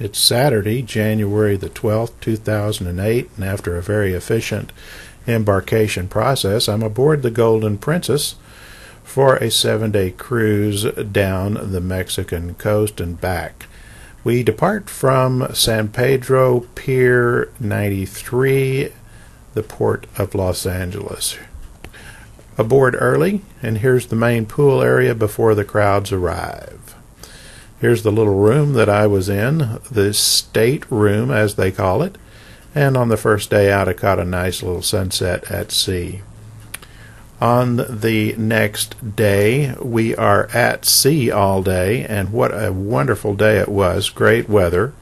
It's Saturday, January the 12th, 2008, and after a very efficient embarkation process, I'm aboard the Golden Princess for a 7-day cruise down the Mexican coast and back. We depart from San Pedro Pier 93, the Port of Los Angeles. Aboard early, and here's the main pool area before the crowds arrive. Here's the little room that I was in, the state room as they call it, and on the first day out I caught a nice little sunset at sea. On the next day we are at sea all day, and what a wonderful day it was. Great weather.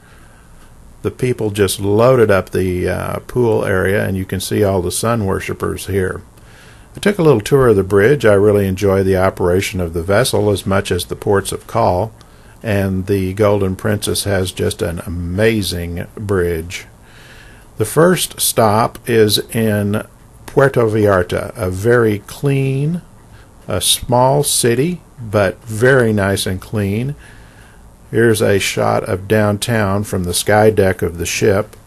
The people just loaded up the pool area, and you can see all the sun worshippers here. I took a little tour of the bridge. I really enjoy the operation of the vessel as much as the ports of call, and the Golden Princess has just an amazing bridge. The first stop is in Puerto Vallarta, a very clean, a small city, but very nice and clean. Here's a shot of downtown from the sky deck of the ship,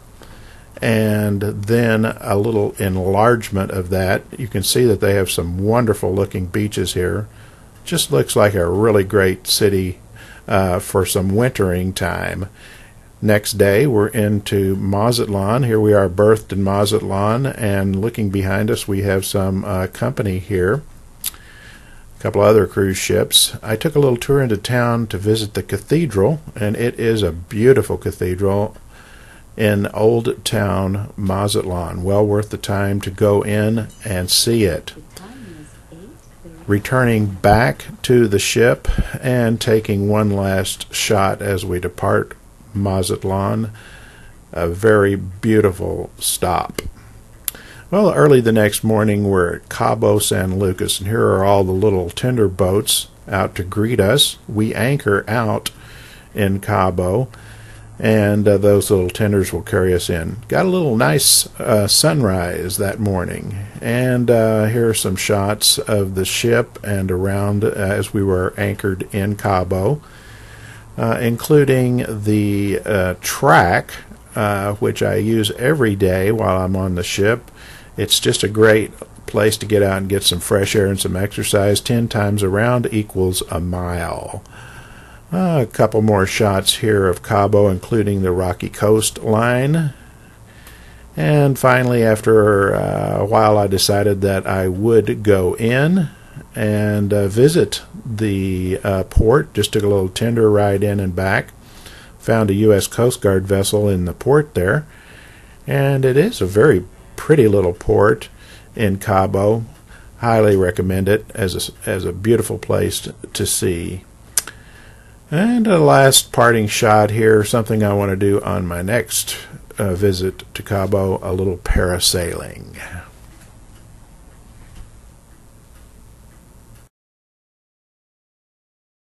and then a little enlargement of that. You can see that they have some wonderful looking beaches here. Just looks like a really great city for some wintering time. Next day we're into Mazatlan. Here we are berthed in Mazatlan, and looking behind us we have some company here. A couple other cruise ships. I took a little tour into town to visit the cathedral, and it is a beautiful cathedral in Old Town Mazatlan. Well worth the time to go in and see it. Returning back to the ship and taking one last shot as we depart Mazatlan. A very beautiful stop. Well, early the next morning we're at Cabo San Lucas, and here are all the little tender boats out to greet us. We anchor out in Cabo, and those little tenders will carry us in. Got a little nice sunrise that morning, and here are some shots of the ship and around as we were anchored in Cabo, including the track, which I use every day while I'm on the ship. It's just a great place to get out and get some fresh air and some exercise. 10 times around equals a mile. A couple more shots here of Cabo, including the rocky coastline. And finally, after a while, I decided that I would go in and visit the port. Just took a little tender ride in and back. Found a U.S. Coast Guard vessel in the port there. And it is a very pretty little port in Cabo. Highly recommend it as a beautiful place to see. And a last parting shot here, something I want to do on my next visit to Cabo, a little parasailing.